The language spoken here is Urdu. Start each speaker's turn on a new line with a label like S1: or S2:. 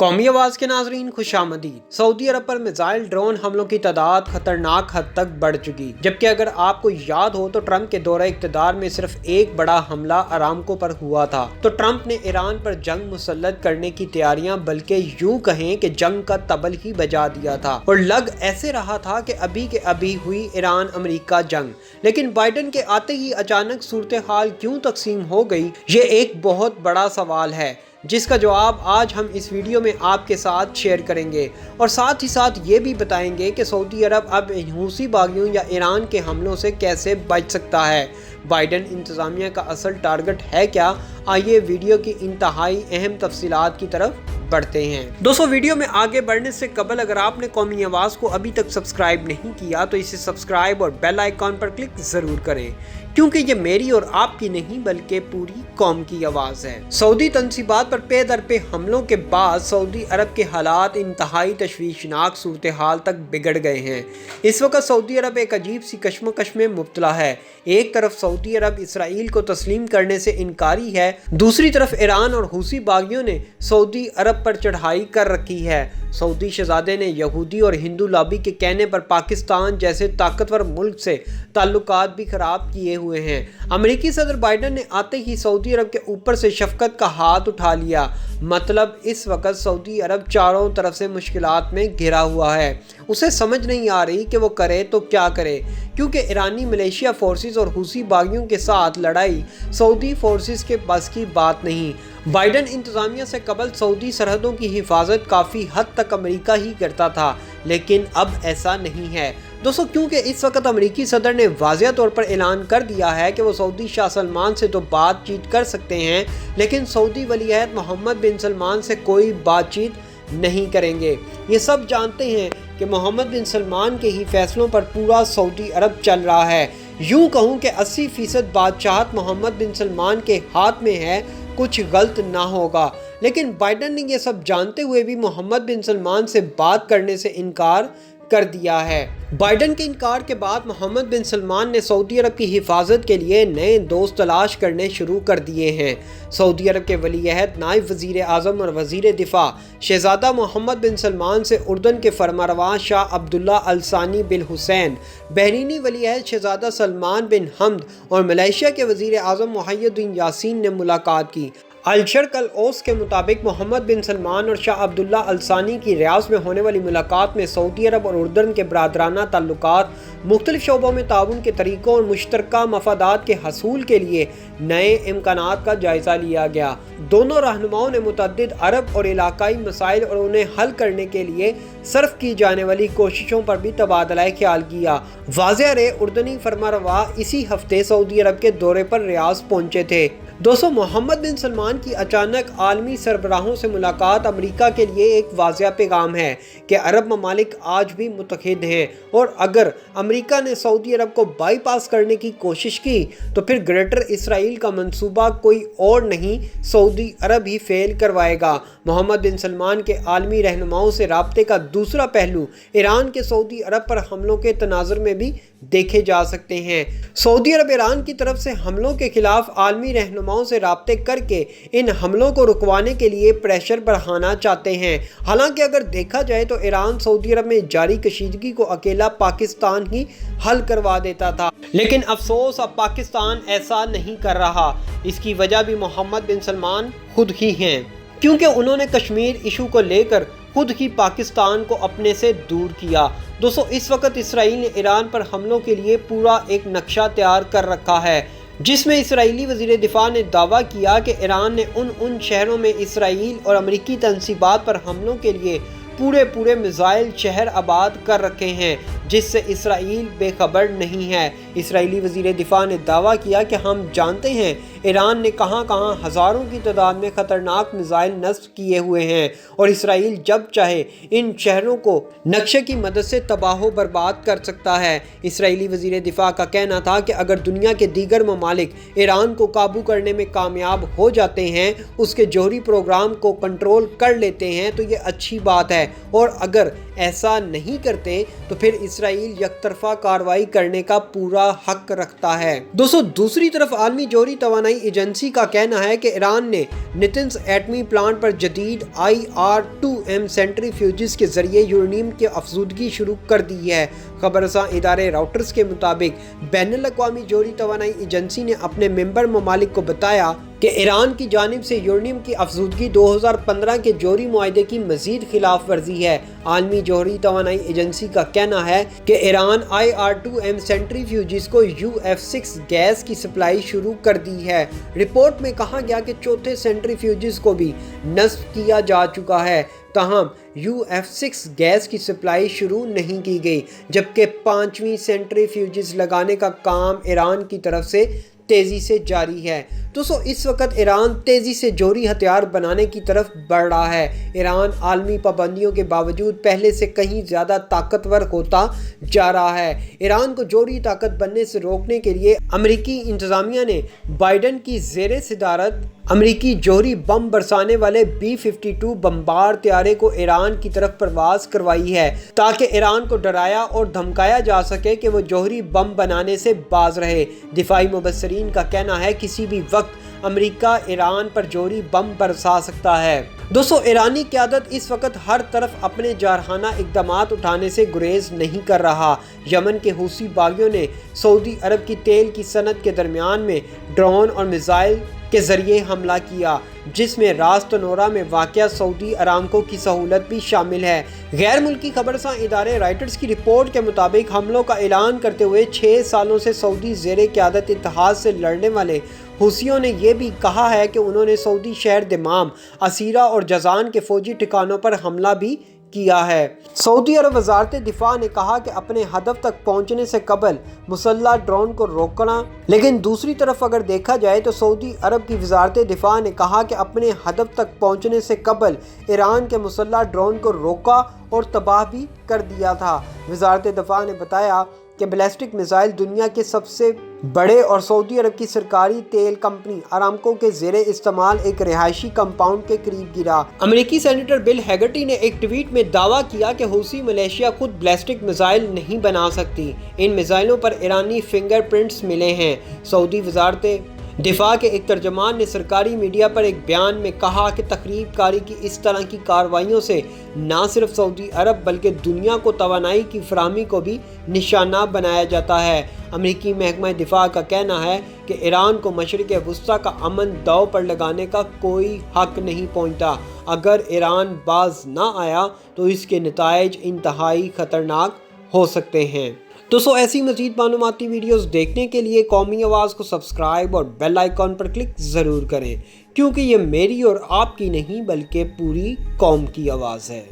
S1: قومی آواز کے ناظرین خوش آمدید۔ سعودی عرب پر میزائل ڈرون حملوں کی تعداد خطرناک حد تک بڑھ چکی، جبکہ اگر آپ کو یاد ہو تو ٹرمپ کے دورہ اقتدار میں صرف ایک بڑا حملہ ارامکو پر ہوا تھا تو ٹرمپ نے ایران پر جنگ مسلط کرنے کی تیاریاں بلکہ یوں کہیں کہ جنگ کا طبل ہی بجا دیا تھا، اور لگ ایسے رہا تھا کہ ابھی کے ابھی ہوئی ایران امریکہ جنگ۔ لیکن بائیڈن کے آتے ہی اچانک صورتحال کیوں تقسیم ہو گئی، یہ ایک بہت بڑا سوال ہے جس کا جواب آج ہم اس ویڈیو میں آپ کے ساتھ شیئر کریں گے، اور ساتھ ہی ساتھ یہ بھی بتائیں گے کہ سعودی عرب اب حوثی باغیوں یا ایران کے حملوں سے کیسے بچ سکتا ہے۔ بائیڈن انتظامیہ کا اصل ٹارگٹ ہے کیا؟ آئیے ویڈیو کی انتہائی اہم تفصیلات کی طرف بڑھتے ہیں۔ دوستو، ویڈیو میں آگے بڑھنے سے قبل اگر آپ نے قومی آواز کو ابھی تک سبسکرائب نہیں کیا تو اسے سبسکرائب اور بیل آئیکن پر کلک ضرور کریں، کیونکہ یہ میری اور آپ کی نہیں بلکہ پوری قوم کی آواز ہے۔ سعودی تنصیبات پر پے در پے حملوں کے بعد سعودی عرب کے حالات انتہائی تشویشناک صورتحال تک بگڑ گئے ہیں۔ اس وقت سعودی عرب ایک عجیب سی کشمکش میں مبتلا ہے۔ ایک طرف سعودی عرب اسرائیل کو تسلیم کرنے سے انکاری ہے، دوسری طرف ایران اور حوثی باغیوں نے سعودی عرب پر چڑھائی کر رکھی ہے۔ سعودی شہزادے نے یہودی اور ہندو لابی کے کہنے پر پاکستان جیسے طاقتور ملک سے تعلقات بھی خراب کیے ہوئے ہیں۔ امریکی صدر بائیڈن نے آتے ہی سعودی عرب کے اوپر سے شفقت کا ہاتھ اٹھا لیا۔ مطلب اس وقت سعودی عرب چاروں طرف سے مشکلات میں گھرا ہوا ہے، اسے سمجھ نہیں آ رہی کہ وہ کرے تو کیا کرے، کیونکہ ایرانی ملیشیا فورسز اور حوثی باغیوں کے ساتھ لڑائی سعودی فورسز کے بس کی بات نہیں۔ بائیڈن انتظامیہ سے قبل سعودی سرحدوں کی حفاظت کافی حد تک امریکہ ہی کرتا تھا، لیکن اب ایسا نہیں ہے دوستو، کیونکہ اس وقت امریکی صدر نے واضح طور پر اعلان کر دیا ہے کہ وہ سعودی شاہ سلمان سے تو بات چیت کر سکتے ہیں، لیکن سعودی ولی عہد محمد بن سلمان سے کوئی بات چیت نہیں کریں گے۔ یہ سب جانتے ہیں کہ محمد بن سلمان کے ہی فیصلوں پر پورا سعودی عرب چل رہا ہے۔ یوں کہوں کہ 80% بادشاہت محمد بن سلمان کے ہاتھ میں ہے، کچھ غلط نہ ہوگا۔ لیکن بائیڈن نے یہ سب جانتے ہوئے بھی محمد بن سلمان سے بات کرنے سے انکار کر دیا ہے۔ بائیڈن کے انکار کے بعد محمد بن سلمان نے سعودی عرب کی حفاظت کے لیے نئے دوست تلاش کرنے شروع کر دیے ہیں۔ سعودی عرب کے ولی عہد، نائب وزیر اعظم اور وزیر دفاع شہزادہ محمد بن سلمان سے اردن کے فرمانروا شاہ عبداللہ الثانی بن حسین، بحرینی ولی عہد شہزادہ سلمان بن حمد اور ملائیشیا کے وزیر اعظم محی الدین یاسین نے ملاقات کی۔ الشرق الاوسط کے مطابق محمد بن سلمان اور شاہ عبداللہ الثانی کی ریاض میں ہونے والی ملاقات میں سعودی عرب اور اردن کے برادرانہ تعلقات، مختلف شعبوں میں تعاون کے طریقوں اور مشترکہ مفادات کے حصول کے لیے نئے امکانات کا جائزہ لیا گیا۔ دونوں رہنماؤں نے متعدد عرب اور علاقائی مسائل اور انہیں حل کرنے کے لیے صرف کی جانے والی کوششوں پر بھی تبادلہ خیال کیا۔ واضح رہے، اردنی فرمانروا اسی ہفتے سعودی عرب کے دورے پر ریاض پہنچے تھے۔ دوستو، محمد بن سلمان کی اچانک عالمی سربراہوں سے ملاقات امریکہ کے لیے ایک واضح پیغام ہے کہ عرب ممالک آج بھی متحد ہیں، اور اگر امریکہ نے سعودی عرب کو بائی پاس کرنے کی کوشش کی تو پھر گریٹر اسرائیل کا منصوبہ کوئی اور نہیں، سعودی عرب ہی فیل کروائے گا۔ محمد بن سلمان کے عالمی رہنماؤں سے رابطے کا دوسرا پہلو ایران کے سعودی عرب پر حملوں کے تناظر میں بھی دیکھے جا سکتے ہیں۔ سعودی عرب ایران کی طرف سے حملوں کے خلاف عالمی رہنماؤں سے رابطے کر کے ان حملوں کو رکوانے کے لیے پریشر بڑھانا چاہتے ہیں۔ حالانکہ اگر دیکھا جائے تو ایران سعودی عرب میں جاری کشیدگی کو اکیلا پاکستان ہی حل کروا دیتا تھا، لیکن افسوس اب پاکستان ایسا نہیں کر رہا۔ اس کی وجہ بھی محمد بن سلمان خود ہی ہیں، کیونکہ انہوں نے کشمیر ایشو کو لے کر خود ہی پاکستان کو اپنے سے دور کیا۔ دوستو، اس وقت اسرائیل نے ایران پر حملوں کے لیے پورا ایک نقشہ تیار کر رکھا ہے، جس میں اسرائیلی وزیر دفاع نے دعویٰ کیا کہ ایران نے ان شہروں میں اسرائیل اور امریکی تنصیبات پر حملوں کے لیے پورے میزائل شہر آباد کر رکھے ہیں، جس سے اسرائیل بے خبر نہیں ہے۔ اسرائیلی وزیر دفاع نے دعویٰ کیا کہ ہم جانتے ہیں ایران نے کہاں کہاں ہزاروں کی تعداد میں خطرناک میزائل نصب کیے ہوئے ہیں، اور اسرائیل جب چاہے ان شہروں کو نقشے کی مدد سے تباہ و برباد کر سکتا ہے۔ اسرائیلی وزیر دفاع کا کہنا تھا کہ اگر دنیا کے دیگر ممالک ایران کو قابو کرنے میں کامیاب ہو جاتے ہیں، اس کے جوہری پروگرام کو کنٹرول کر لیتے ہیں تو یہ اچھی بات ہے، اور اگر ایسا نہیں کرتے تو پھر اسرائیل یکطرفہ کارروائی کرنے کا پورا حق رکھتا ہے۔ دوستو دوسری طرف عالمی جوہری توانائی ایجنسی کا کہنا ہے کہ ایران نے نتنز ایٹمی پلانٹ پر جدید IR-2M سینٹریفیوجز کے ذریعے یورینیم کی افزودگی شروع کر دی ہے۔ خبر رساں ادارے راؤٹرز کے مطابق بین الاقوامی جوہری توانائی ایجنسی نے اپنے ممبر ممالک کو بتایا کہ ایران کی جانب سے یورینیم کی افزودگی 2015 کے جوہری معاہدے کی مزید خلاف ورزی ہے۔ عالمی جوہری توانائی ایجنسی کا کہنا ہے کہ ایران IR-2M سینٹریفیوجز کو UF6 گیس کی سپلائی شروع کر دی ہے۔ رپورٹ میں کہا گیا کہ چوتھے سینٹریفیوجز کو بھی نصب کیا جا چکا ہے، تاہم UF6 گیس کی سپلائی شروع نہیں کی گئی، جبکہ 5ویں سینٹریفیوجز لگانے کا کام ایران کی طرف سے تیزی سے جاری ہے۔ دوستو اس وقت ایران تیزی سے جوہری ہتھیار بنانے کی طرف بڑھ رہا ہے۔ ایران عالمی پابندیوں کے باوجود پہلے سے کہیں زیادہ طاقتور ہوتا جا رہا ہے۔ ایران کو جوہری طاقت بننے سے روکنے کے لیے امریکی انتظامیہ نے بائیڈن کی زیر صدارت امریکی جوہری بم برسانے والے B-52 بمبار طیارے کو ایران کی طرف پرواز کروائی ہے، تاکہ ایران کو ڈرایا اور دھمکایا جا سکے کہ وہ جوہری بم بنانے سے باز رہے۔ دفاعی مبصرین کا کہنا ہے کسی بھی وقت امریکہ ایران پر جوہری بم برسا سکتا ہے۔ دوستو ایرانی قیادت اس وقت ہر طرف اپنے جارحانہ اقدامات اٹھانے سے گریز نہیں کر رہا۔ یمن کے حوثی باغیوں نے سعودی عرب کی تیل کی صنعت کے درمیان میں ڈرون اور میزائل کے ذریعے حملہ کیا، جس میں راس تنورہ میں واقع سعودی ارامکو کی سہولت بھی شامل ہے۔ غیر ملکی خبر رساں ادارے رائٹرز کی رپورٹ کے مطابق حملوں کا اعلان کرتے ہوئے 6 سالوں سے سعودی زیر قیادت اتحاد سے لڑنے والے حوثیوں نے یہ بھی کہا ہے کہ انہوں نے سعودی شہر دمام، اسیرہ اور جازان کے فوجی ٹھکانوں پر حملہ بھی کیا ہے۔ سعودی عرب وزارت دفاع نے کہا کہ اپنے ہدف تک پہنچنے سے قبل مسلح ڈرون کو روکنا، لیکن دوسری طرف اگر دیکھا جائے تو سعودی عرب کی وزارت دفاع نے کہا کہ اپنے ہدف تک پہنچنے سے قبل ایران کے مسلح ڈرون کو روکا اور تباہ بھی کر دیا تھا۔ وزارت دفاع نے بتایا کہ بیلسٹک میزائل دنیا کے سب سے بڑے اور سعودی عرب کی سرکاری تیل کمپنی ارامکو کے زیر استعمال ایک رہائشی کمپاؤنڈ کے قریب گرا۔ امریکی سینیٹر بل ہیگرٹی نے ایک ٹویٹ میں دعویٰ کیا کہ حوثی ملیشیا خود بیلسٹک میزائل نہیں بنا سکتی۔ ان میزائلوں پر ایرانی فنگر پرنٹس ملے ہیں۔ سعودی وزارت دفاع کے ایک ترجمان نے سرکاری میڈیا پر ایک بیان میں کہا کہ تخریب کاری کی اس طرح کی کارروائیوں سے نہ صرف سعودی عرب بلکہ دنیا کو توانائی کی فراہمی کو بھی نشانہ بنایا جاتا ہے۔ امریکی محکمہ دفاع کا کہنا ہے کہ ایران کو مشرق وسطیٰ کا امن داؤ پر لگانے کا کوئی حق نہیں پہنچتا۔ اگر ایران باز نہ آیا تو اس کے نتائج انتہائی خطرناک ہو سکتے ہیں۔ دوستو ایسی مزید معلوماتی ویڈیوز دیکھنے کے لیے قومی آواز کو سبسکرائب اور بیل آئیکن پر کلک ضرور کریں، کیونکہ یہ میری اور آپ کی نہیں بلکہ پوری قوم کی آواز ہے۔